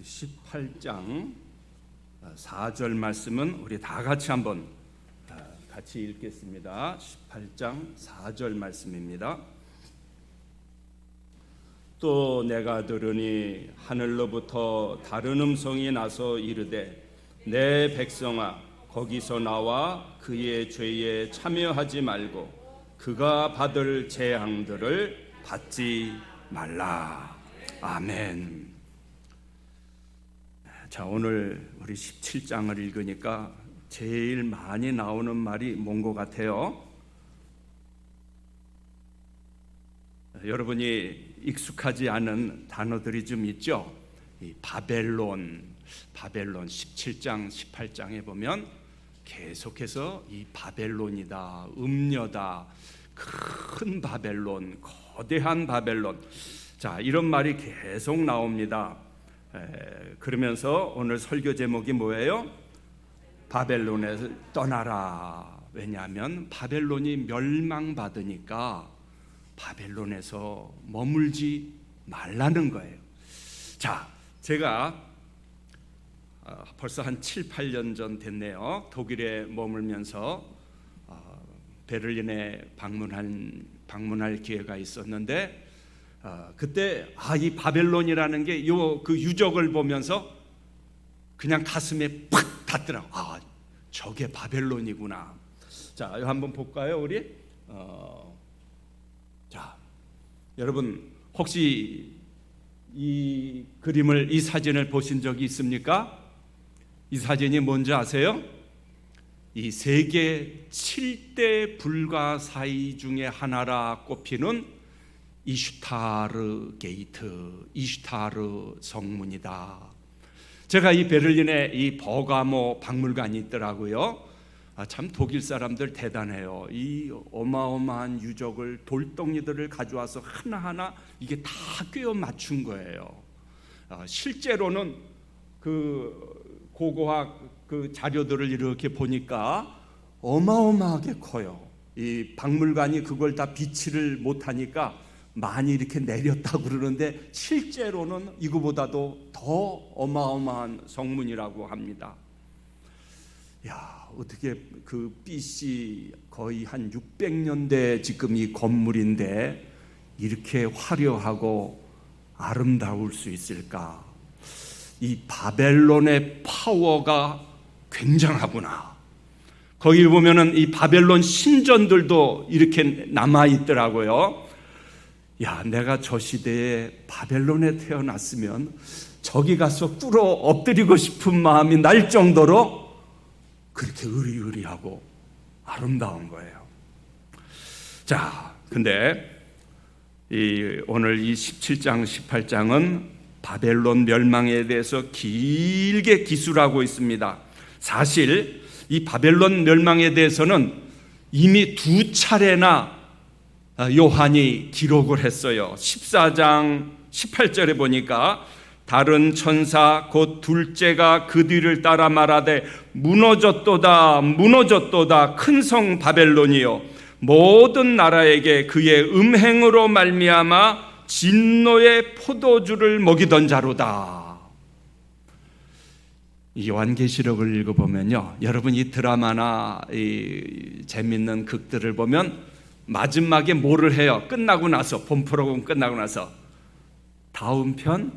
18장 4절 말씀은 우리 다 같이 한번 같이 읽겠습니다. 18장 4절 말씀입니다. 또 내가 들으니 하늘로부터 다른 음성이 나서 이르되 내 백성아 거기서 나와 그의 죄에 참여하지 말고 그가 받을 재앙들을 받지 말라. 아멘. 자, 오늘 우리 17장을 읽으니까 제일 많이 나오는 말이 뭔 것 같아요? 여러분이 익숙하지 않은 단어들이 좀 있죠? 이 바벨론 17장, 18장에 보면 계속해서 이 바벨론이다, 음녀다, 큰 바벨론, 거대한 바벨론, 자, 이런 말이 계속 나옵니다. 그러면서 오늘 설교 제목이 뭐예요? 바벨론에서 떠나라. 왜냐하면 바벨론이 멸망받으니까 바벨론에서 머물지 말라는 거예요. 자, 제가 벌써 한 7, 8년 전 됐네요. 독일에 머물면서 베를린에 방문할 기회가 있었는데 그때 이 바벨론이라는 게 그 유적을 보면서 그냥 가슴에 팍 닿더라고. 저게 바벨론이구나. 자, 이거 한번 볼까요, 우리? 자, 여러분 혹시 이 그림을, 이 사진을 보신 적이 있습니까? 이 사진이 뭔지 아세요? 이 세계 7대 불가사의 중에 하나라 꼽히는 이슈타르 게이트, 이슈타르 성문이다. 제가 이 베를린에 이 버가모 박물관이 있더라고요. 참 독일 사람들 대단해요. 이 어마어마한 유적을, 돌덩이들을 가져와서 하나하나 이게 다 꿰어 맞춘 거예요. 실제로는 그 고고학 그 자료들을 이렇게 보니까 어마어마하게 커요. 이 박물관이 그걸 다 비치를 못하니까 많이 이렇게 내렸다고 그러는데 실제로는 이거보다도 더 어마어마한 성문이라고 합니다. 야, 어떻게 그 BC 거의 한 600년대 지금 이 건물인데 이렇게 화려하고 아름다울 수 있을까? 이 바벨론의 파워가 굉장하구나. 거기 보면은 이 바벨론 신전들도 이렇게 남아 있더라고요. 야, 내가 저 시대에 바벨론에 태어났으면 저기 가서 꿇어 엎드리고 싶은 마음이 날 정도로 그렇게 의리의리하고 아름다운 거예요. 자, 근데 오늘 이 17장, 18장은 바벨론 멸망에 대해서 길게 기술하고 있습니다. 사실 이 바벨론 멸망에 대해서는 이미 2차례나 요한이 기록을 했어요. 14장 18절에 보니까 다른 천사 곧 둘째가 그 뒤를 따라 말하되 무너졌도다 무너졌도다 큰 성 바벨론이요 모든 나라에게 그의 음행으로 말미암아 진노의 포도주를 먹이던 자로다. 이 요한계시록을 읽어보면요, 여러분 이 드라마나 이 재밌는 극들을 보면 마지막에 뭐를 해요? 끝나고 나서, 본 프로그램 끝나고 나서 다음 편,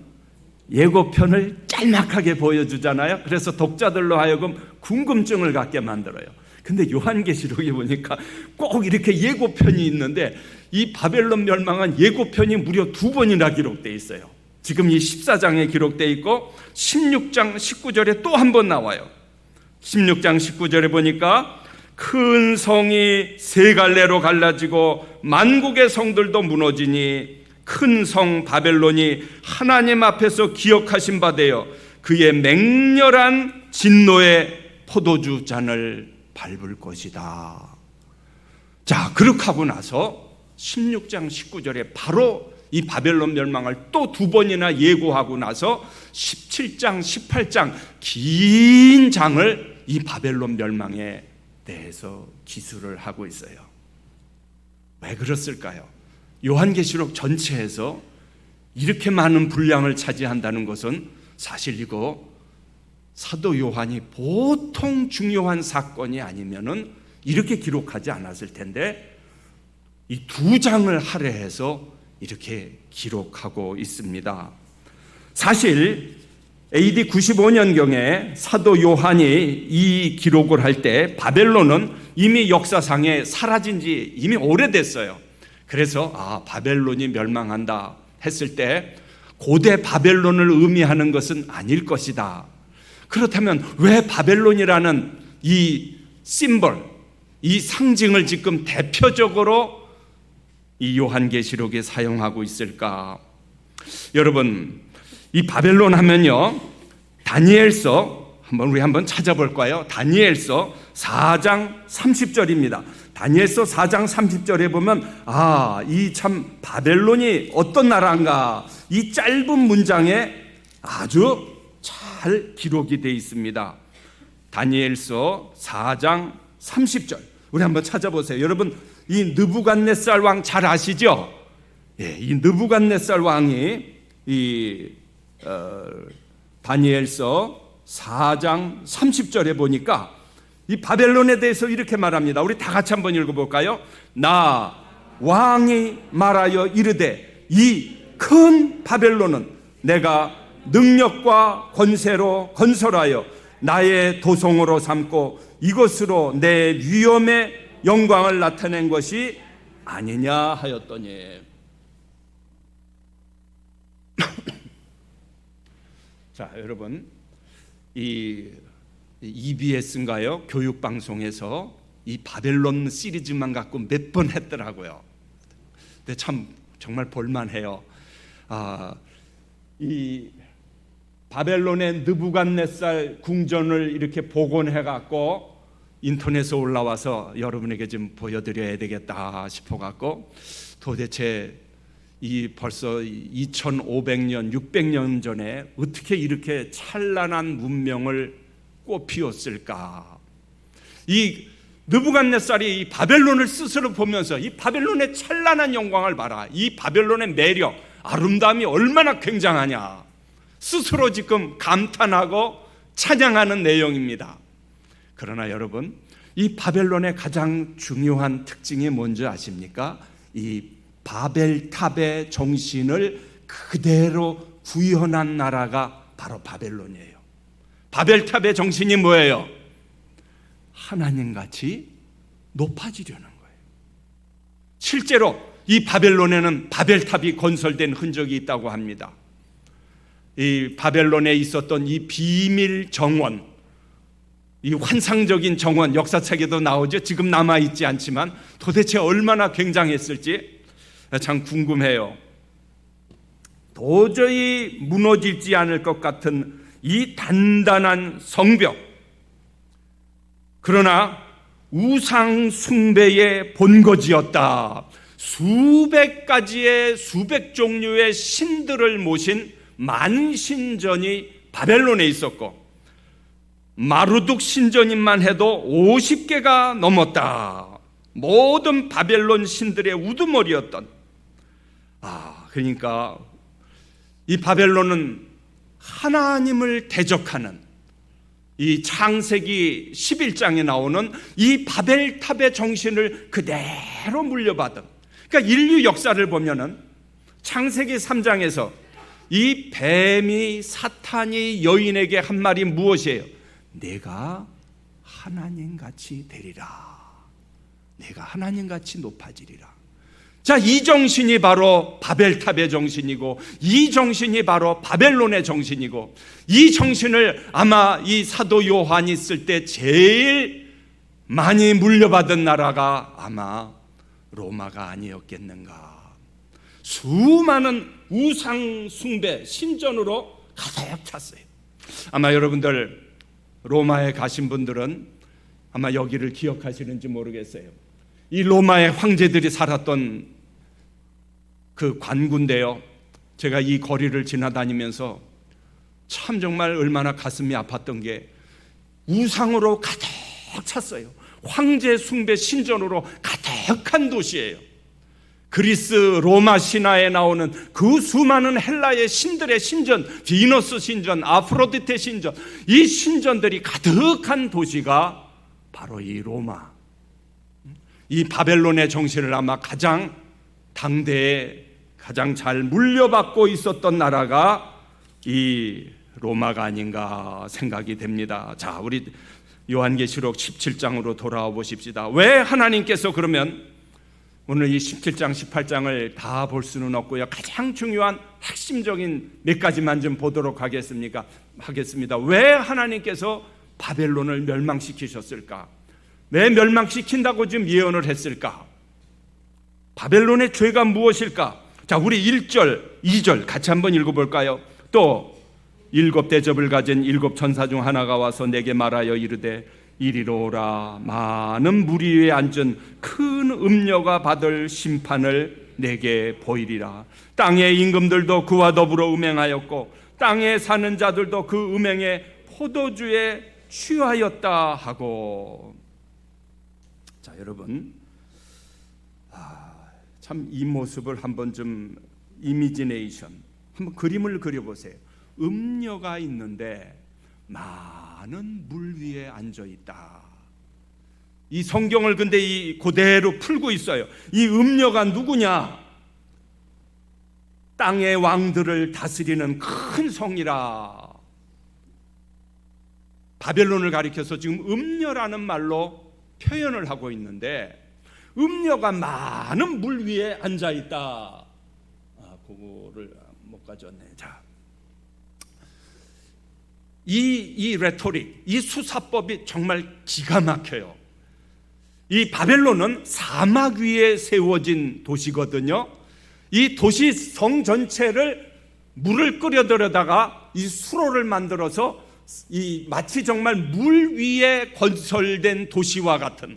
예고편을 짤막하게 보여주잖아요. 그래서 독자들로 하여금 궁금증을 갖게 만들어요. 근데 요한계시록에 보니까 꼭 이렇게 예고편이 있는데 이 바벨론 멸망한 예고편이 무려 2번이나 기록되어 있어요. 지금 이 14장에 기록되어 있고 16장 19절에 또 한 번 나와요. 16장 19절에 보니까 큰 성이 세 갈래로 갈라지고 만국의 성들도 무너지니 큰 성 바벨론이 하나님 앞에서 기억하신 바 되어 그의 맹렬한 진노의 포도주 잔을 밟을 것이다. 자, 그렇게 하고 나서 16장 19절에 바로 이 바벨론 멸망을 또 2번이나 예고하고 나서 17장 18장 긴 장을 이 바벨론 멸망에 대해서 기술을 하고 있어요. 왜 그랬을까요? 요한계시록 전체에서 이렇게 많은 분량을 차지한다는 것은 사실 이거 사도 요한이 보통 중요한 사건이 아니면은 이렇게 기록하지 않았을 텐데 이 2장을 할애해서 이렇게 기록하고 있습니다. 사실 AD 95년경에 사도 요한이 이 기록을 할 때 바벨론은 이미 역사상에 사라진 지 이미 오래됐어요. 그래서 바벨론이 멸망한다 했을 때 고대 바벨론을 의미하는 것은 아닐 것이다. 그렇다면 왜 바벨론이라는 이 심벌, 이 상징을 지금 대표적으로 이 요한계시록에 사용하고 있을까? 여러분, 이 바벨론 하면요, 다니엘서 우리 한번 찾아볼까요? 다니엘서 4장 30절입니다. 다니엘서 4장 30절에 보면 이 참 바벨론이 어떤 나라인가, 이 짧은 문장에 아주 잘 기록이 되어 있습니다. 다니엘서 4장 30절 우리 한번 찾아보세요. 여러분, 이 느부갓네살 왕 잘 아시죠? 이 느부갓네살 왕이 다니엘서 4장 30절에 보니까 이 바벨론에 대해서 이렇게 말합니다. 우리 다 같이 한번 읽어볼까요? 나 왕이 말하여 이르되 이 큰 바벨론은 내가 능력과 권세로 건설하여 나의 도성으로 삼고 이것으로 내 위엄의 영광을 나타낸 것이 아니냐 하였더니. 자, 여러분, 이 EBS인가요? 교육방송에서 이 바벨론 시리즈만 갖고 몇 번 했더라고요. 근데 참 정말 볼만해요. 이 바벨론의 느부갓네살 궁전을 이렇게 복원해 갖고 인터넷에 올라와서 여러분에게 좀 보여드려야 되겠다 싶어 갖고 도대체 이 벌써 2500년, 600년 전에 어떻게 이렇게 찬란한 문명을 꽃피웠을까? 이 느부갓네살이 이 바벨론을 스스로 보면서 이 바벨론의 찬란한 영광을 봐라, 이 바벨론의 매력, 아름다움이 얼마나 굉장하냐, 스스로 지금 감탄하고 찬양하는 내용입니다. 그러나 여러분, 이 바벨론의 가장 중요한 특징이 뭔지 아십니까? 이 바벨탑의 정신을 그대로 구현한 나라가 바로 바벨론이에요. 바벨탑의 정신이 뭐예요? 하나님같이 높아지려는 거예요. 실제로 이 바벨론에는 바벨탑이 건설된 흔적이 있다고 합니다. 이 바벨론에 있었던 이 비밀 정원, 이 환상적인 정원, 역사책에도 나오죠. 지금 남아있지 않지만 도대체 얼마나 굉장했을지 참 궁금해요. 도저히 무너지지 않을 것 같은 이 단단한 성벽, 그러나 우상 숭배의 본거지였다. 수백 가지의 수백 종류의 신들을 모신 만신전이 바벨론에 있었고, 마루둑 신전임만 해도 50개가 넘었다. 모든 바벨론 신들의 우두머리였던. 그러니까 이 바벨론은 하나님을 대적하는, 이 창세기 11장에 나오는 이 바벨탑의 정신을 그대로 물려받은, 그러니까 인류 역사를 보면은 창세기 3장에서 이 뱀이, 사탄이 여인에게 한 말이 무엇이에요? 내가 하나님같이 되리라. 내가 하나님같이 높아지리라. 자, 이 정신이 바로 바벨탑의 정신이고, 이 정신이 바로 바벨론의 정신이고, 이 정신을 아마 이 사도 요한이 있을 때 제일 많이 물려받은 나라가 아마 로마가 아니었겠는가. 수많은 우상 숭배 신전으로 가득 찼어요. 아마 여러분들 로마에 가신 분들은 아마 여기를 기억하시는지 모르겠어요. 이 로마의 황제들이 살았던 그 관군데요, 제가 이 거리를 지나다니면서 참 정말 얼마나 가슴이 아팠던 게 우상으로 가득 찼어요. 황제 숭배 신전으로 가득한 도시예요. 그리스 로마 신화에 나오는 그 수많은 헬라의 신들의 신전, 비너스 신전, 아프로디테 신전, 이 신전들이 가득한 도시가 바로 이 로마, 이 바벨론의 정신을 아마 가장 당대에 가장 잘 물려받고 있었던 나라가 이 로마가 아닌가 생각이 됩니다. 자, 우리 요한계시록 17장으로 돌아와 보십시다. 왜 하나님께서 그러면 오늘 이 17장, 18장을 다 볼 수는 없고요. 가장 중요한 핵심적인 몇 가지만 좀 보도록 하겠습니다. 왜 하나님께서 바벨론을 멸망시키셨을까? 왜 멸망시킨다고 지금 예언을 했을까? 바벨론의 죄가 무엇일까? 자, 우리 1절, 2절 같이 한번 읽어볼까요? 또 7 대접을 가진 7 천사 중 하나가 와서 내게 말하여 이르되 이리로 오라. 많은 무리 위에 앉은 큰 음녀가 받을 심판을 내게 보이리라. 땅의 임금들도 그와 더불어 음행하였고 땅에 사는 자들도 그 음행에 포도주에 취하였다 하고. 자, 여러분, 참 이 모습을 한번 좀 이미지네이션, 한번 그림을 그려보세요. 음녀가 있는데 많은 물 위에 앉아 있다. 이 성경을 근데 이 그대로 풀고 있어요. 이 음녀가 누구냐? 땅의 왕들을 다스리는 큰 성이라. 바벨론을 가리켜서 지금 음녀라는 말로 표현을 하고 있는데, 음녀가 많은 물 위에 앉아 있다. 그거를 못 가져왔네. 자, 이 레토릭, 이 수사법이 정말 기가 막혀요. 이 바벨론은 사막 위에 세워진 도시거든요. 이 도시 성 전체를 물을 끓여들여다가 이 수로를 만들어서 이 마치 정말 물 위에 건설된 도시와 같은,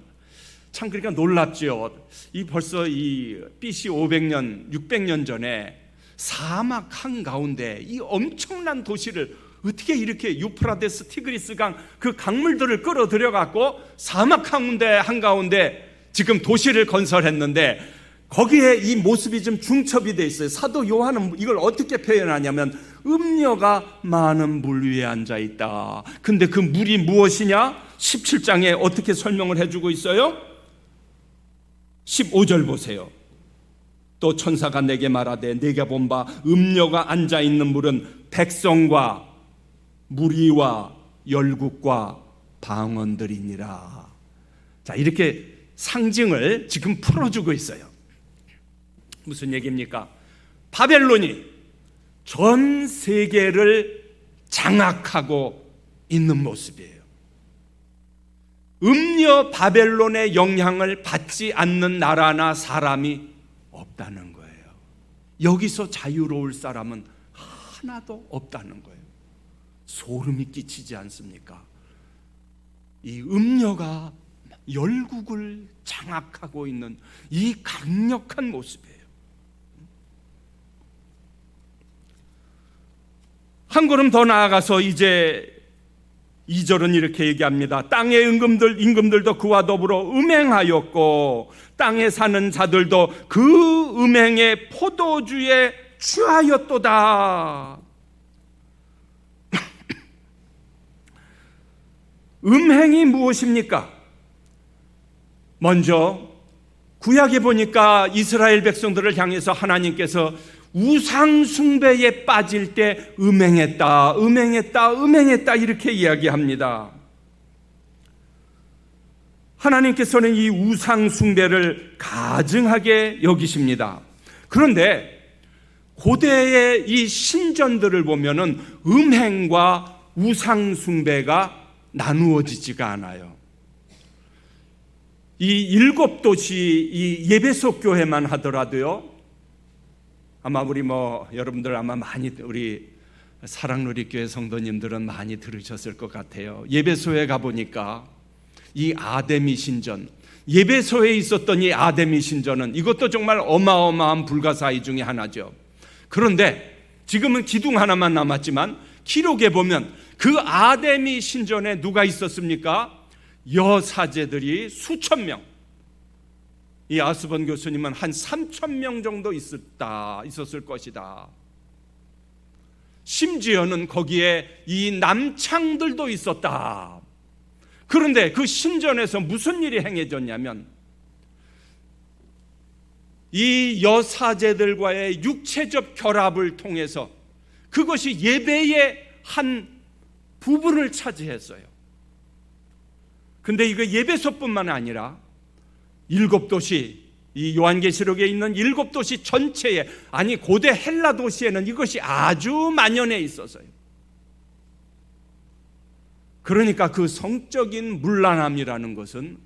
참 그러니까 놀랍죠. 이 벌써 이 BC 500년, 600년 전에 사막 한가운데 이 엄청난 도시를 어떻게 이렇게 유프라데스 티그리스 강 그 강물들을 끌어들여 갖고 사막 한가운데 지금 도시를 건설했는데, 거기에 이 모습이 좀 중첩이 돼 있어요. 사도 요한은 이걸 어떻게 표현하냐면 음녀가 많은 물 위에 앉아 있다. 근데 그 물이 무엇이냐? 17장에 어떻게 설명을 해주고 있어요? 15절 보세요. 또 천사가 내게 말하되 내가 본 바 음녀가 앉아 있는 물은 백성과 무리와 열국과 방언들이니라. 자, 이렇게 상징을 지금 풀어주고 있어요. 무슨 얘기입니까? 바벨론이 전 세계를 장악하고 있는 모습이에요. 음녀 바벨론의 영향을 받지 않는 나라나 사람이 없다는 거예요. 여기서 자유로울 사람은 하나도 없다는 거예요. 소름이 끼치지 않습니까? 이 음녀가 열국을 장악하고 있는 이 강력한 모습이에요. 한 걸음 더 나아가서 이제 2절은 이렇게 얘기합니다. 땅의 임금들도 그와 더불어 음행하였고 땅에 사는 자들도 그 음행의 포도주에 취하였도다. 음행이 무엇입니까? 먼저 구약에 보니까 이스라엘 백성들을 향해서 하나님께서 우상 숭배에 빠질 때 음행했다 이렇게 이야기합니다. 하나님께서는 이 우상 숭배를 가증하게 여기십니다. 그런데 고대의 이 신전들을 보면은 음행과 우상 숭배가 나누어지지가 않아요. 이 7도시 이 예배소 교회만 하더라도요, 아마 우리 여러분들 아마 많이 우리 사랑누리교회 성도님들은 많이 들으셨을 것 같아요. 예배소에 가보니까 이 아데미 신전, 예배소에 있었던 이 아데미 신전은 이것도 정말 어마어마한 불가사의 중에 하나죠. 그런데 지금은 기둥 하나만 남았지만 기록에 보면 그 아데미 신전에 누가 있었습니까? 여사제들이 수천 명, 이 아스본 교수님은 한 3,000명 정도 있었을 것이다. 심지어는 거기에 이 남창들도 있었다. 그런데 그 신전에서 무슨 일이 행해졌냐면 이 여사제들과의 육체적 결합을 통해서 그것이 예배의 한 부분을 차지했어요. 근데 이거 예배소뿐만 아니라 7도시, 이 요한계시록에 있는 7도시 전체에, 아니 고대 헬라 도시에는 이것이 아주 만연해 있었어요. 그러니까 그 성적인 문란함이라는 것은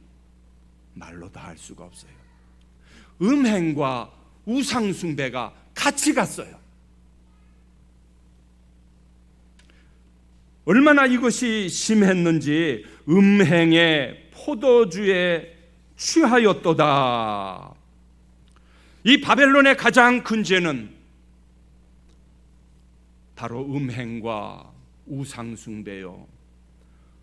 말로 다 할 수가 없어요. 음행과 우상숭배가 같이 갔어요. 얼마나 이것이 심했는지 음행의 포도주에 취하였도다. 이 바벨론의 가장 큰 죄는 바로 음행과 우상숭배요.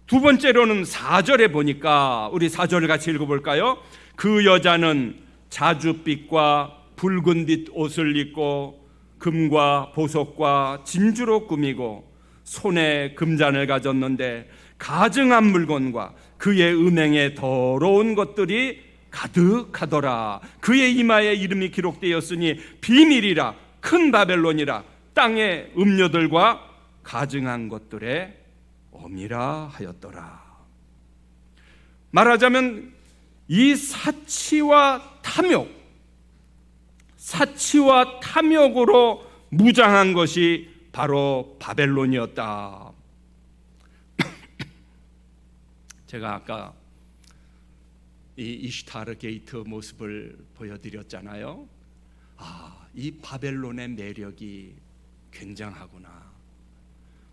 두 번째로는 4절에 보니까, 우리 4절을 같이 읽어볼까요? 그 여자는 자줏빛과 붉은빛 옷을 입고 금과 보석과 진주로 꾸미고 손에 금잔을 가졌는데 가증한 물건과 그의 음행에 더러운 것들이 가득하더라. 그의 이마에 이름이 기록되었으니 비밀이라, 큰 바벨론이라, 땅의 음료들과 가증한 것들의 어미라 하였더라. 말하자면 이 사치와 탐욕으로 무장한 것이 바로 바벨론이었다. 제가 아까 이 이슈타르 게이트 모습을 보여드렸잖아요. 이 바벨론의 매력이 굉장하구나.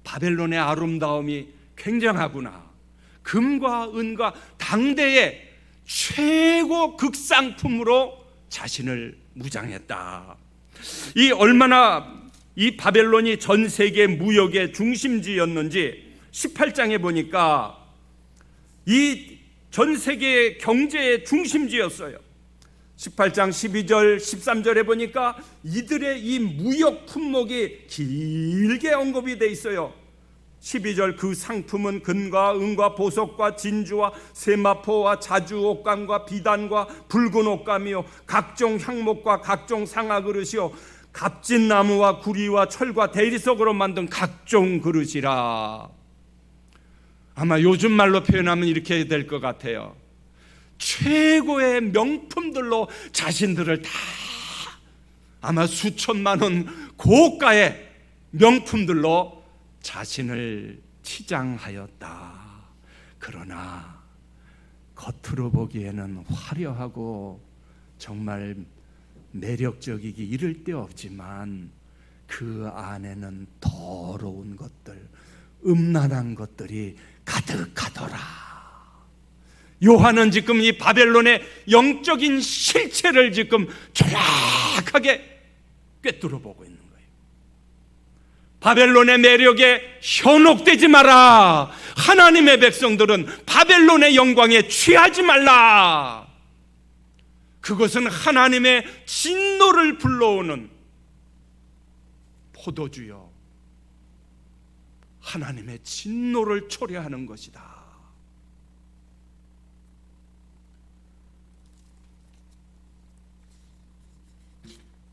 바벨론의 아름다움이 굉장하구나. 금과 은과 당대의 최고 극상품으로 자신을 무장했다. 이 얼마나 이 바벨론이 전 세계 무역의 중심지였는지 18장에 보니까 이 전 세계의 경제의 중심지였어요. 18장 12절 13절에 보니까 이들의 이 무역 품목이 길게 언급이 돼 있어요. 12절 그 상품은 금과 은과 보석과 진주와 세마포와 자주 옷감과 비단과 붉은 옷감이요 각종 향목과 각종 상아 그릇이요 값진 나무와 구리와 철과 대리석으로 만든 각종 그릇이라. 아마 요즘 말로 표현하면 이렇게 될 것 같아요. 최고의 명품들로 자신들을 다, 아마 수천만 원 고가의 명품들로 자신을 치장하였다. 그러나 겉으로 보기에는 화려하고 정말 매력적이기 이를 데 없지만 그 안에는 더러운 것들, 음란한 것들이 가득하더라. 요한은 지금 이 바벨론의 영적인 실체를 지금 정확하게 꿰뚫어 보고 있는 거예요. 바벨론의 매력에 현혹되지 마라. 하나님의 백성들은 바벨론의 영광에 취하지 말라. 그것은 하나님의 진노를 불러오는 포도주요, 하나님의 진노를 초래하는 것이다.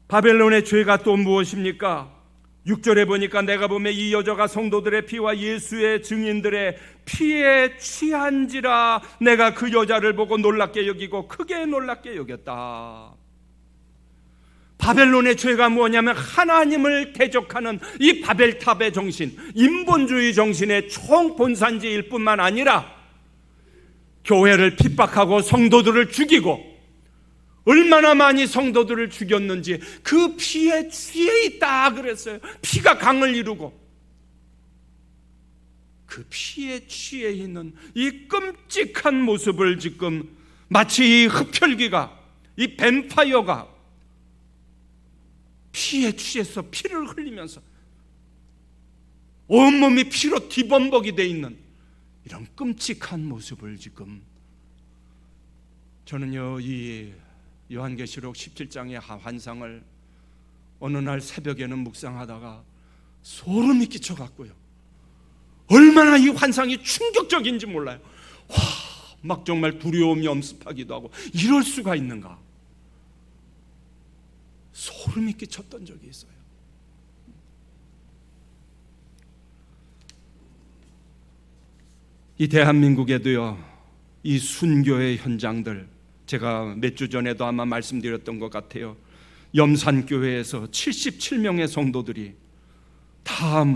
바벨론의 죄가 또 무엇입니까? 6절에 보니까 내가 보면 이 여자가 성도들의 피와 예수의 증인들의 피에 취한지라 내가 그 여자를 보고 놀랍게 여기고 크게 놀랍게 여겼다. 바벨론의 죄가 뭐냐면 하나님을 대적하는 이 바벨탑의 정신, 인본주의 정신의 총본산지일 뿐만 아니라 교회를 핍박하고 성도들을 죽이고, 얼마나 많이 성도들을 죽였는지 그 피에 취해 있다 그랬어요. 피가 강을 이루고 그 피에 취해 있는 이 끔찍한 모습을 지금 마치 이 흡혈귀가, 이 뱀파이어가 피에 취해서 피를 흘리면서 온몸이 피로 뒤범벅이 돼 있는 이런 끔찍한 모습을 지금 저는요 이 요한계시록 17장의 환상을 어느 날 새벽에는 묵상하다가 소름이 끼쳐갔고요. 얼마나 이 환상이 충격적인지 몰라요. 막 정말 두려움이 엄습하기도 하고, 이럴 수가 있는가? 소름이 끼쳤던 적이 있어요. 이 대한민국에도요, 이 순교의 현장들, 제가 몇 주 전에도 아마 말씀드렸던 것 같아요. 염산교회에서 77명의 성도들이 다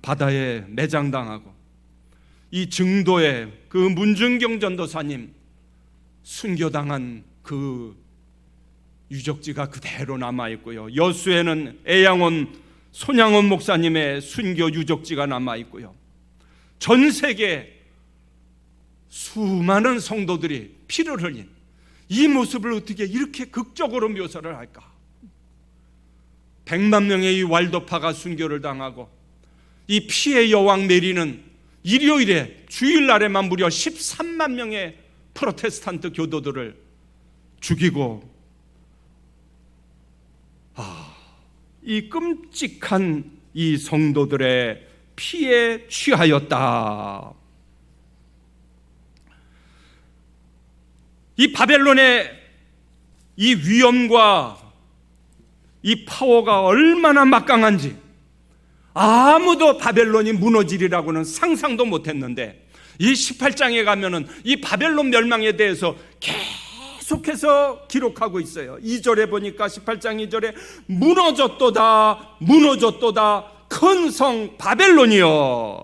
바다에 매장당하고, 이 증도의 그 문준경 전도사님 순교당한 그 유적지가 그대로 남아있고요, 여수에는 애양원 손양원 목사님의 순교 유적지가 남아있고요, 전 세계 수많은 성도들이 피를 흘린 이 모습을 어떻게 이렇게 극적으로 묘사를 할까? 100만 명의 이 왈도파가 순교를 당하고, 이 피의 여왕 메리는 일요일에, 주일날에만 무려 13만 명의 프로테스탄트 교도들을 죽이고, 이 끔찍한 이 성도들의 피에 취하였다. 이 바벨론의 이 위엄과 이 파워가 얼마나 막강한지 아무도 바벨론이 무너지리라고는 상상도 못했는데, 이 18장에 가면은 이 바벨론 멸망에 대해서 계속해서 기록하고 있어요. 2절에 보니까 18장 2절에 무너졌도다 무너졌도다 큰 성 바벨론이여.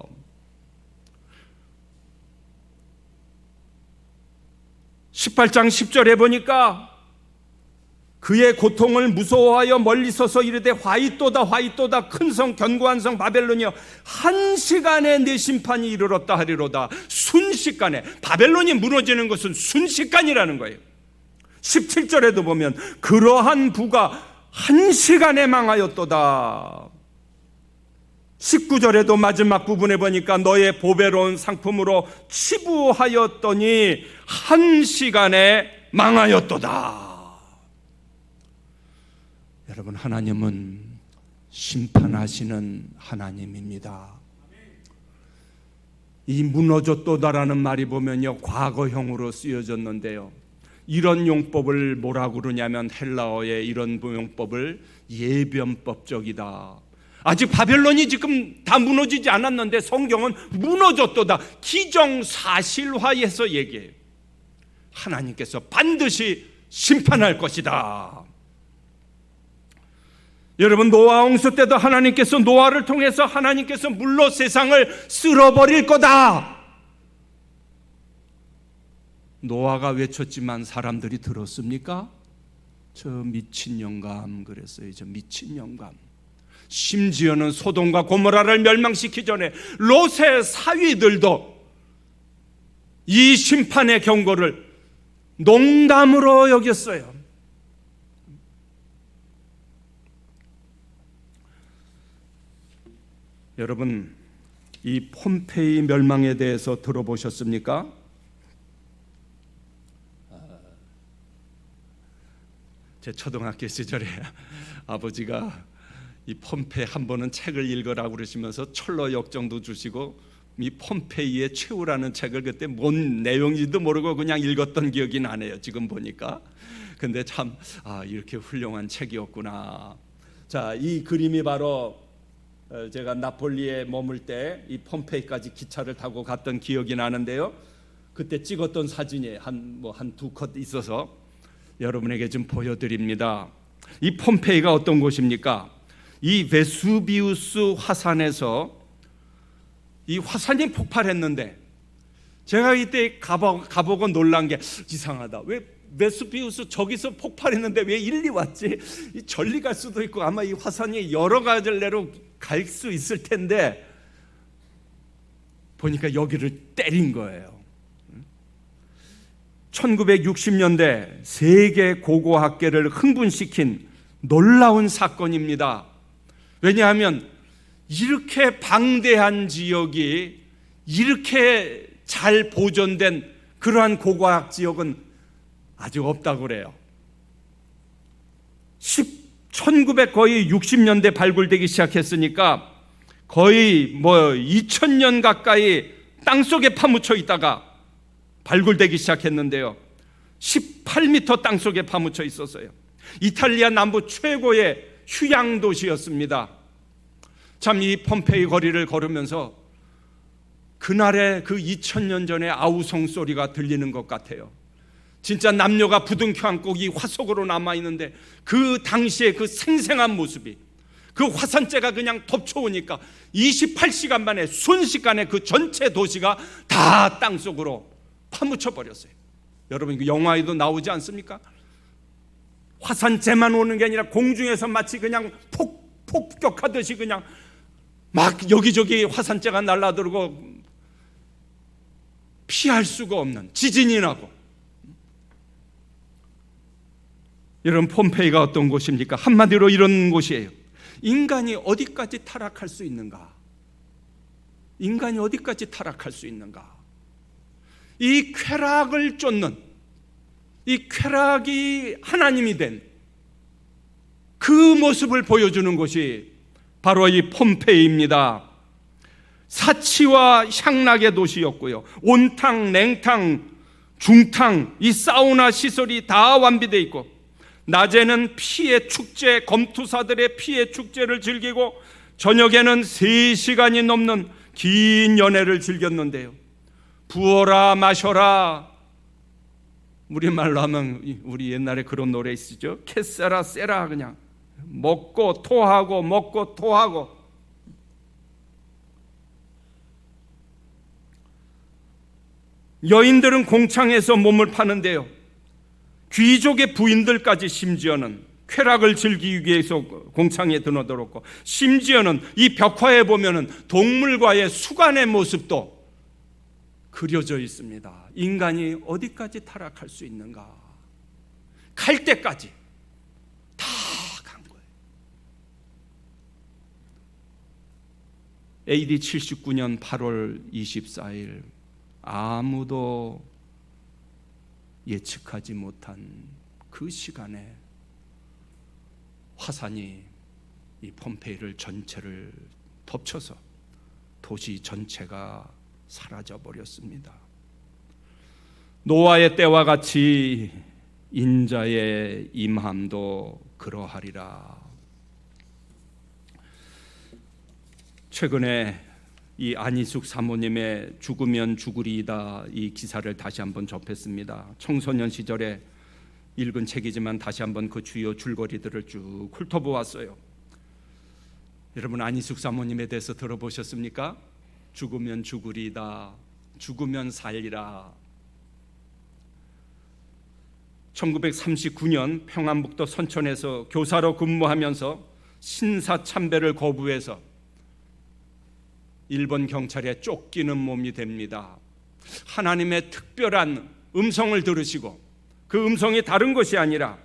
(18장 10절에) 보니까 그의 고통을 무서워하여 멀리 서서 이르되 화이또다 화이또다 큰 성 견고한 성 바벨론이여, 한시간에 내 심판이 이르렀다 하리로다. 순식간에, 바벨론이 무너지는 것은 순식간이라는 거예요. 17절에도 보면 그러한 부가 한시간에 망하였도다. 19절에도 마지막 부분에 보니까 너의 보배로운 상품으로 치부하였더니 한시간에 망하였도다. 여러분, 하나님은 심판하시는 하나님입니다. 이 무너졌도다라는 말이 보면요, 과거형으로 쓰여졌는데요, 이런 용법을 뭐라고 그러냐면, 헬라어의 이런 용법을 예변법적이다. 아직 바벨론이 지금 다 무너지지 않았는데 성경은 무너졌도다, 기정사실화해서 얘기해요. 하나님께서 반드시 심판할 것이다. 여러분, 노아 홍수 때도 하나님께서 노아를 통해서 하나님께서 물로 세상을 쓸어버릴 거다, 노아가 외쳤지만 사람들이 들었습니까? 저 미친 영감 그랬어요. 저 미친 영감. 심지어는 소돔과 고모라를 멸망시키기 전에 롯의 사위들도 이 심판의 경고를 농담으로 여겼어요. 여러분, 이 폼페이 멸망에 대해서 들어보셨습니까? 제 초등학교 시절에 아버지가 이 폼페이 한 번은 책을 읽으라고 그러시면서 철로 역정도 주시고, 이 폼페이의 최후라는 책을 그때 뭔 내용인지도 모르고 그냥 읽었던 기억이 나네요, 지금 보니까. 근데 참 이렇게 훌륭한 책이었구나. 자, 이 그림이 바로 제가 나폴리에 머물 때 이 폼페이까지 기차를 타고 갔던 기억이 나는데요, 그때 찍었던 사진이 한 두 컷 있어서 여러분에게 좀 보여드립니다. 이 폼페이가 어떤 곳입니까? 이 베수비우스 화산에서 이 화산이 폭발했는데, 제가 이때 가보고 놀란 게, 이상하다, 왜 베수비우스 저기서 폭발했는데 왜 일리 왔지? 절리 갈 수도 있고 아마 이 화산이 여러 갈래로 갈 수 있을 텐데, 보니까 여기를 때린 거예요. 1960년대 세계 고고학계를 흥분시킨 놀라운 사건입니다. 왜냐하면 이렇게 방대한 지역이, 이렇게 잘 보존된 그러한 고고학 지역은 아직 없다고 그래요. 1900 거의 60년대 발굴되기 시작했으니까 거의 2000년 가까이 땅속에 파묻혀 있다가 발굴되기 시작했는데요. 18m 땅속에 파묻혀 있었어요. 이탈리아 남부 최고의 휴양 도시였습니다. 참 이 폼페이 거리를 걸으면서 그날의 그 2000년 전의 아우성 소리가 들리는 것 같아요. 진짜 남녀가 부둥켜 안고 이 화석으로 남아있는데 그 당시의 그 생생한 모습이, 그 화산재가 그냥 덮쳐오니까 28시간 만에 순식간에 그 전체 도시가 다 땅속으로 파묻혀 버렸어요. 여러분, 영화에도 나오지 않습니까? 화산재만 오는 게 아니라 공중에서 마치 그냥 폭격하듯이 그냥 막 여기저기 화산재가 날아들고 피할 수가 없는, 지진이 나고. 여러분, 폼페이가 어떤 곳입니까? 한마디로 이런 곳이에요. 인간이 어디까지 타락할 수 있는가? 인간이 어디까지 타락할 수 있는가? 이 쾌락을 쫓는, 이 쾌락이 하나님이 된 그 모습을 보여주는 곳이 바로 이 폼페이입니다. 사치와 향락의 도시였고요. 온탕, 냉탕, 중탕, 이 사우나 시설이 다 완비되어 있고, 낮에는 피의 축제, 검투사들의 피의 축제를 즐기고 저녁에는 3시간이 넘는 긴 연애를 즐겼는데요. 부어라 마셔라, 우리말로 하면 우리 옛날에 그런 노래 있었죠. 캐세라 세라, 그냥 먹고 토하고 먹고 토하고. 여인들은 공창에서 몸을 파는데요. 귀족의 부인들까지 심지어는 쾌락을 즐기기 위해서 공창에 드나들었고, 심지어는 이 벽화에 보면은 동물과의 수간의 모습도 그려져 있습니다. 인간이 어디까지 타락할 수 있는가? 갈 때까지 다 간 거예요. AD 79년 8월 24일, 아무도 예측하지 못한 그 시간에 화산이 이 폼페이를 전체를 덮쳐서 도시 전체가 사라져 버렸습니다. 노아의 때와 같이 인자의 임함도 그러하리라. 최근에 이 안희숙 사모님의 죽으면 죽으리이다, 이 기사를 다시 한번 접했습니다. 청소년 시절에 읽은 책이지만 다시 한번 그 주요 줄거리들을 쭉 훑어보았어요. 여러분, 안희숙 사모님에 대해서 들어보셨습니까? 죽으면 죽으리이다, 죽으면 살리라. 1939년 평안북도 선천에서 교사로 근무하면서 신사참배를 거부해서 일본 경찰에 쫓기는 몸이 됩니다. 하나님의 특별한 음성을 들으시고, 그 음성이 다른 것이 아니라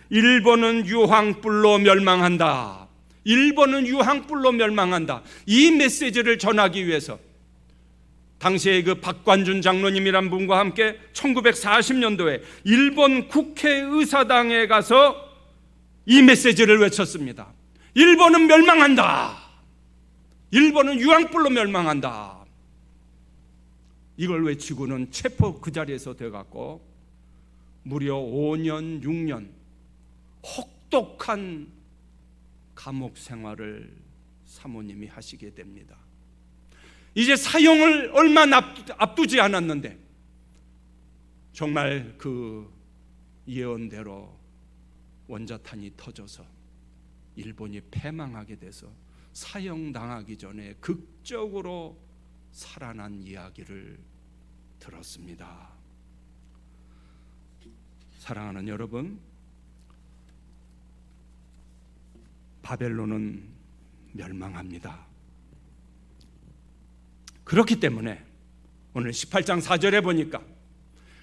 일본은 유황불로 멸망한다, 일본은 유황불로 멸망한다, 이 메시지를 전하기 위해서 당시에 그 박관준 장로님이란 분과 함께 1940년도에 일본 국회의사당에 가서 이 메시지를 외쳤습니다. 일본은 멸망한다, 일본은 유황불로 멸망한다. 이걸 외치고는 체포 그 자리에서 돼갖고 무려 5년 6년 혹독한 감옥 생활을 사모님이 하시게 됩니다. 이제 사형을 얼마 앞두지 않았는데 정말 그 예언대로 원자탄이 터져서 일본이 패망하게 돼서 사형당하기 전에 극적으로 살아난 이야기를 들었습니다. 사랑하는 여러분, 바벨론은 멸망합니다. 그렇기 때문에 오늘 18장 4절에 보니까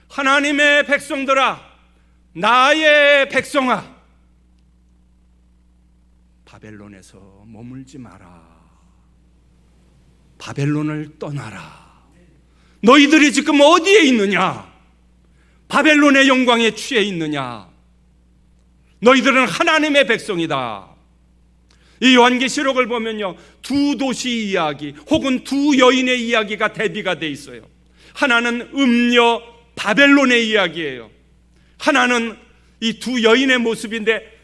하나님의 백성들아, 나의 백성아, 바벨론에서 머물지 마라, 바벨론을 떠나라. 너희들이 지금 어디에 있느냐? 바벨론의 영광에 취해 있느냐? 너희들은 하나님의 백성이다. 이 요한계시록을 보면요, 두 도시 이야기 혹은 두 여인의 이야기가 대비가 돼 있어요. 하나는 음녀 바벨론의 이야기예요. 하나는 이 두 여인의 모습인데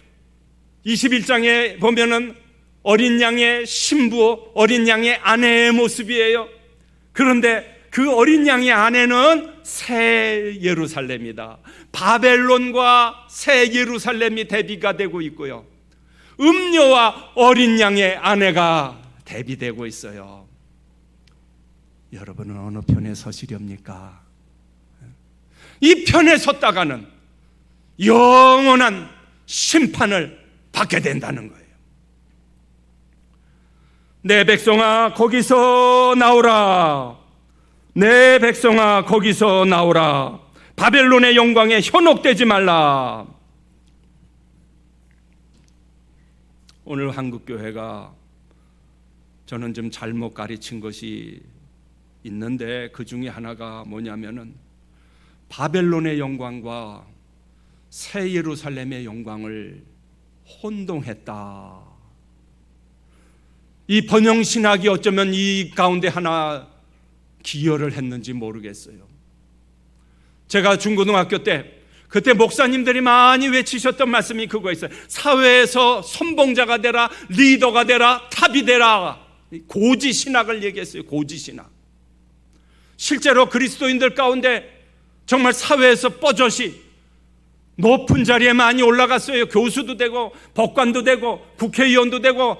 21장에 보면은 어린 양의 신부, 어린 양의 아내의 모습이에요. 그런데 그 어린 양의 아내는 새 예루살렘이다. 바벨론과 새 예루살렘이 대비가 되고 있고요, 음녀와 어린 양의 아내가 대비되고 있어요. 여러분은 어느 편에 서시렵니까? 이 편에 섰다가는 영원한 심판을 받게 된다는 거예요. 내 백성아 거기서 나오라. 내 백성아 거기서 나오라. 바벨론의 영광에 현혹되지 말라. 오늘 한국교회가 저는 좀 잘못 가르친 것이 있는데, 그 중에 하나가 뭐냐면은 바벨론의 영광과 새 예루살렘의 영광을 혼동했다. 이 번영신학이 어쩌면 이 가운데 하나 기여를 했는지 모르겠어요. 제가 중고등학교 때 그때 목사님들이 많이 외치셨던 말씀이 그거였어요. 사회에서 선봉자가 되라, 리더가 되라, 탑이 되라. 고지신학을 얘기했어요. 고지신학. 실제로 그리스도인들 가운데 정말 사회에서 뻗어시 높은 자리에 많이 올라갔어요. 교수도 되고 법관도 되고 국회의원도 되고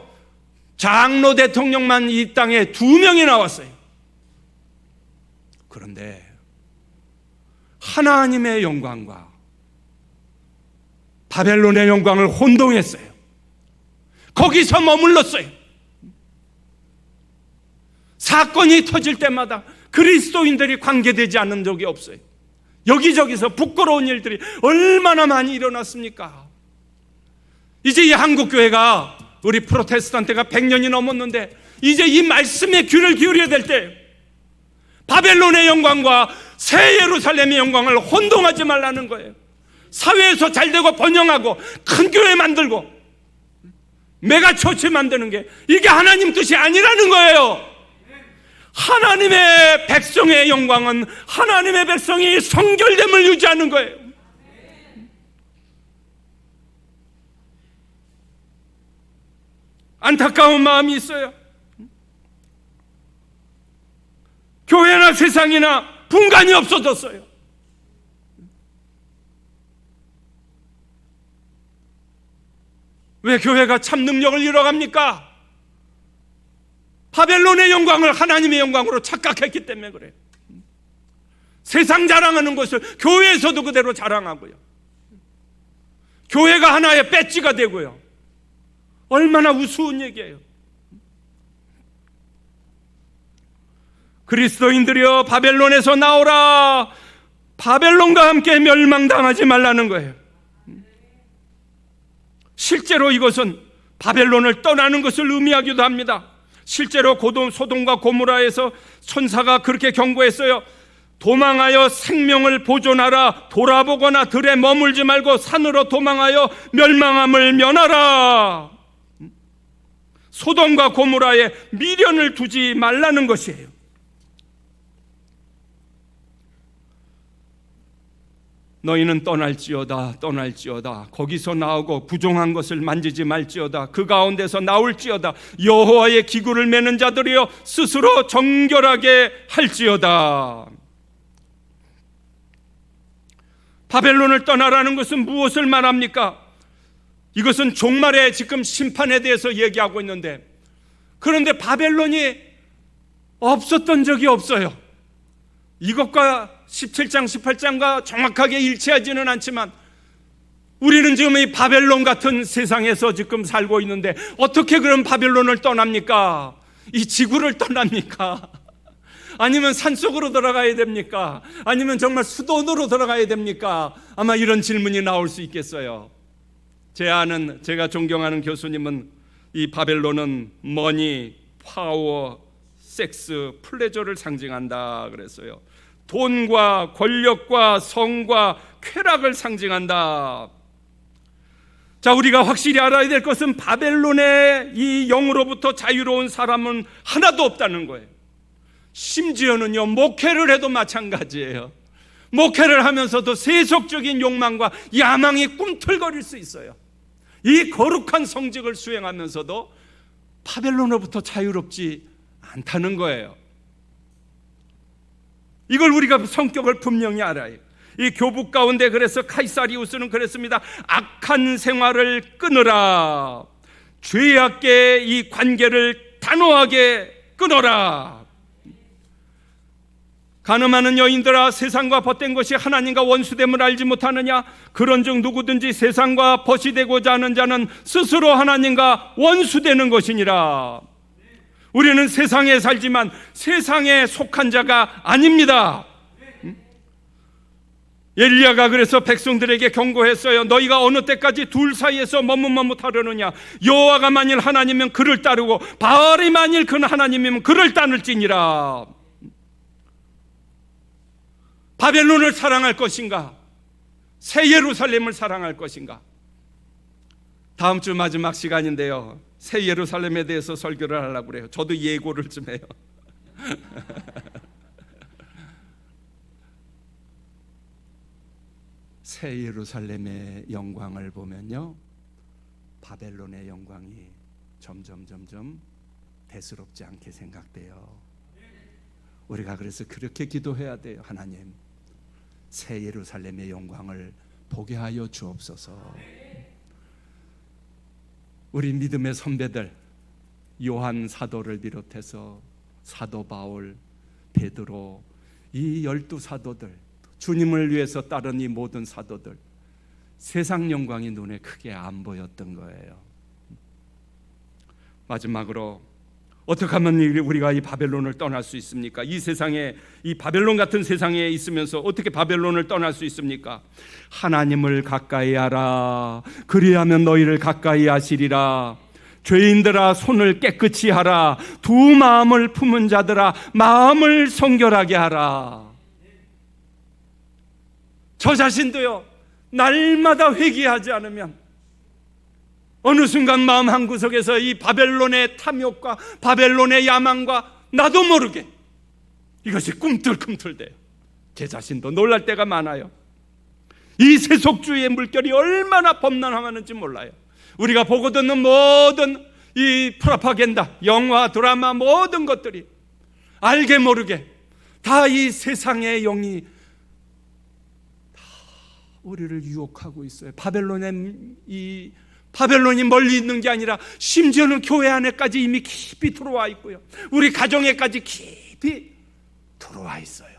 장로 대통령만 이 땅에 2명이 나왔어요. 그런데 하나님의 영광과 바벨론의 영광을 혼동했어요. 거기서 머물렀어요. 사건이 터질 때마다 그리스도인들이 관계되지 않은 적이 없어요. 여기저기서 부끄러운 일들이 얼마나 많이 일어났습니까? 이제 이 한국교회가, 우리 프로테스탄트가 100년이 넘었는데 이제 이 말씀에 귀를 기울여야 될 때 바벨론의 영광과 새 예루살렘의 영광을 혼동하지 말라는 거예요. 사회에서 잘되고 번영하고 큰 교회 만들고 메가처치 만드는 게 이게 하나님 뜻이 아니라는 거예요. 하나님의 백성의 영광은 하나님의 백성이 성결됨을 유지하는 거예요. 안타까운 마음이 있어요. 교회나 세상이나 분간이 없어졌어요. 왜 교회가 참 능력을 잃어갑니까? 바벨론의 영광을 하나님의 영광으로 착각했기 때문에 그래요. 세상 자랑하는 것을 교회에서도 그대로 자랑하고요, 교회가 하나의 배지가 되고요. 얼마나 우스운 얘기예요. 그리스도인들이여 바벨론에서 나오라. 바벨론과 함께 멸망당하지 말라는 거예요. 실제로 이것은 바벨론을 떠나는 것을 의미하기도 합니다. 실제로 소돔과 고모라에서 천사가 그렇게 경고했어요. 도망하여 생명을 보존하라. 돌아보거나 들에 머물지 말고 산으로 도망하여 멸망함을 면하라. 소돔과 고모라에 미련을 두지 말라는 것이에요. 너희는 떠날지어다 거기서 나오고 부정한 것을 만지지 말지어다. 그 가운데서 나올지어다. 여호와의 기구를 매는 자들이여 스스로 정결하게 할지어다. 바벨론을 떠나라는 것은 무엇을 말합니까? 이것은 종말의 지금 심판에 대해서 얘기하고 있는데, 그런데 바벨론이 없었던 적이 없어요. 이것과 17장 18장과 정확하게 일치하지는 않지만 우리는 지금 이 바벨론 같은 세상에서 지금 살고 있는데 어떻게 그럼 바벨론을 떠납니까? 이 지구를 떠납니까? 아니면 산속으로 들어가야 됩니까? 아니면 정말 수도원으로 들어가야 됩니까? 아마 이런 질문이 나올 수 있겠어요. 제가 존경하는 교수님은 이 바벨론은 머니, 파워, 섹스, 플레저를 상징한다 그랬어요. 돈과 권력과 성과 쾌락을 상징한다. 자, 우리가 확실히 알아야 될 것은 바벨론의 이 영으로부터 자유로운 사람은 하나도 없다는 거예요. 심지어는요, 목회를 해도 마찬가지예요. 목회를 하면서도 세속적인 욕망과 야망이 꿈틀거릴 수 있어요. 이 거룩한 성직을 수행하면서도 바벨론으로부터 자유롭지 않다는 거예요. 이걸 우리가 성격을 분명히 알아요. 이 교북 가운데 그래서 카이사리우스는 그랬습니다. 악한 생활을 끊으라. 죄악의 이 관계를 단호하게 끊어라. 간음하는 여인들아, 세상과 벗된 것이 하나님과 원수됨을 알지 못하느냐? 그런즉 누구든지 세상과 벗이 되고자 하는 자는 스스로 하나님과 원수되는 것이니라. 우리는 세상에 살지만 세상에 속한 자가 아닙니다. 엘리야가 그래서 백성들에게 경고했어요. 너희가 어느 때까지 둘 사이에서 머뭇머뭇하려느냐? 여호와가 만일 하나님이면 그를 따르고 바알이 만일 그는 하나님이면 그를 따를지니라. 바벨론을 사랑할 것인가? 새 예루살렘을 사랑할 것인가? 다음 주 마지막 시간인데요, 새 예루살렘에 대해서 설교를 하려고 그래요. 저도 예고를 좀 해요. 새 예루살렘의 영광을 보면요, 바벨론의 영광이 점점 대수롭지 않게 생각돼요. 우리가 그래서 그렇게 기도해야 돼요. 하나님, 새 예루살렘의 영광을 보게 하여 주옵소서. 우리 믿음의 선배들, 요한 사도를 비롯해서 사도 바울, 베드로, 이 12사도들, 주님을 위해서 따른 이 모든 사도들, 세상 영광이 눈에 크게 안 보였던 거예요. 마지막으로 어떻게 하면 우리가 이 바벨론을 떠날 수 있습니까? 이 세상에, 이 바벨론 같은 세상에 있으면서 어떻게 바벨론을 떠날 수 있습니까? 하나님을 가까이 하라. 그리하면 너희를 가까이 하시리라. 죄인들아, 손을 깨끗이 하라. 두 마음을 품은 자들아, 마음을 성결하게 하라. 저 자신도요, 날마다 회개하지 않으면 어느 순간 마음 한구석에서 이 바벨론의 탐욕과 바벨론의 야망과 나도 모르게 이것이 꿈틀꿈틀대요. 제 자신도 놀랄 때가 많아요. 이 세속주의의 물결이 얼마나 범람하는지 몰라요. 우리가 보고 듣는 모든 이 프로파간다, 영화, 드라마, 모든 것들이 알게 모르게 다 이 세상의 영이 다 우리를 유혹하고 있어요. 바벨론이 멀리 있는 게 아니라 심지어는 교회 안에까지 이미 깊이 들어와 있고요, 우리 가정에까지 깊이 들어와 있어요.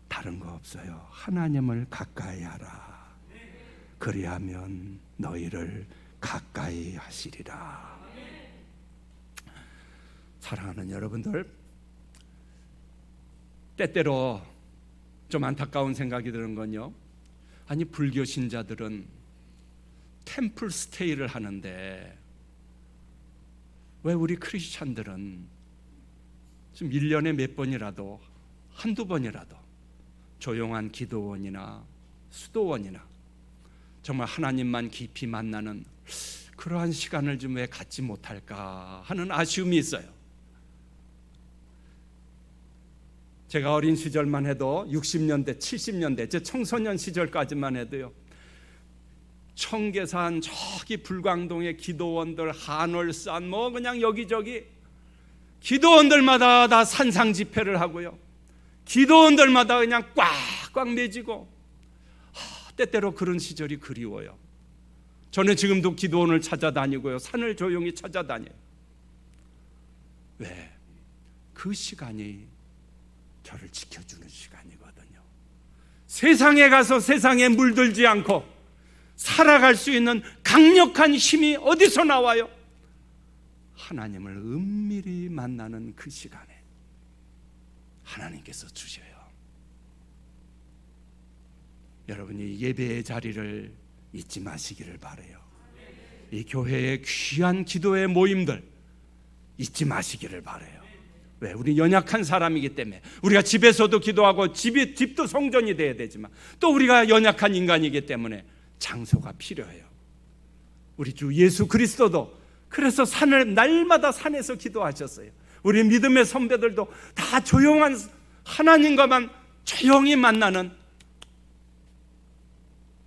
다른 거 없어요. 하나님을 가까이 하라. 그리하면 너희를 가까이 하시리라. 사랑하는 여러분들, 때때로 좀 안타까운 생각이 드는 건요, 아니 불교 신자들은 템플 스테이를 하는데 왜 우리 크리스찬들은 좀 1년에 몇 번이라도, 한두 번이라도 조용한 기도원이나 수도원이나 정말 하나님만 깊이 만나는 그러한 시간을 좀 왜 갖지 못할까 하는 아쉬움이 있어요. 제가 어린 시절만 해도 60년대, 70년대, 제 청소년 시절까지만 해도요, 청계산 저기 불광동의 기도원들, 한월산 뭐 그냥 여기저기 기도원들마다 다 산상 집회를 하고요, 기도원들마다 그냥 꽉꽉 매지고, 때때로 그런 시절이 그리워요. 저는 지금도 기도원을 찾아다니고요, 산을 조용히 찾아다녀요. 왜? 그 시간이 저를 지켜주는 시간이거든요. 세상에 가서 세상에 물들지 않고 살아갈 수 있는 강력한 힘이 어디서 나와요? 하나님을 은밀히 만나는 그 시간에 하나님께서 주셔요. 여러분이 예배의 자리를 잊지 마시기를 바라요. 이 교회의 귀한 기도의 모임들 잊지 마시기를 바라요. 왜? 우리 연약한 사람이기 때문에. 우리가 집에서도 기도하고 집도 성전이 돼야 되지만 또 우리가 연약한 인간이기 때문에 장소가 필요해요. 우리 주 예수 그리스도도 그래서 날마다 산에서 기도하셨어요. 우리 믿음의 선배들도 다 조용한 하나님과만 조용히 만나는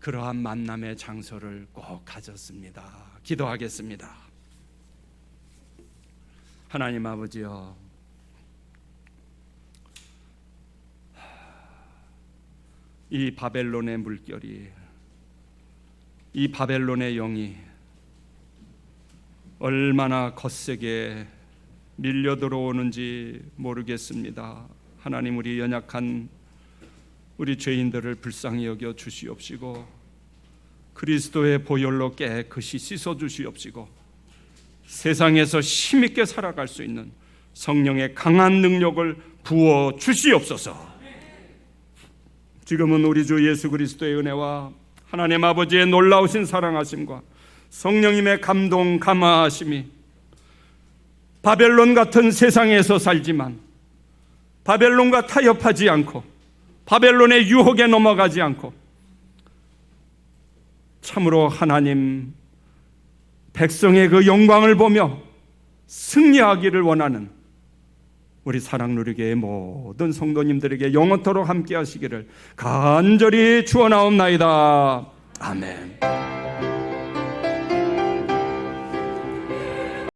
그러한 만남의 장소를 꼭 가졌습니다. 기도하겠습니다. 하나님 아버지여, 이 바벨론의 물결이, 이 바벨론의 영이 얼마나 거세게 밀려 들어오는지 모르겠습니다. 하나님, 우리 연약한 우리 죄인들을 불쌍히 여겨 주시옵시고 그리스도의 보혈로 깨끗이 씻어 주시옵시고 세상에서 힘있게 살아갈 수 있는 성령의 강한 능력을 부어 주시옵소서. 지금은 우리 주 예수 그리스도의 은혜와 하나님 아버지의 놀라우신 사랑하심과 성령님의 감동 감화하심이 바벨론 같은 세상에서 살지만 바벨론과 타협하지 않고 바벨론의 유혹에 넘어가지 않고 참으로 하나님 백성의 그 영광을 보며 승리하기를 원하는 우리 사랑누리교회의 모든 성도님들에게 영원토록 함께 하시기를 간절히 축원하옵나이다. 아멘.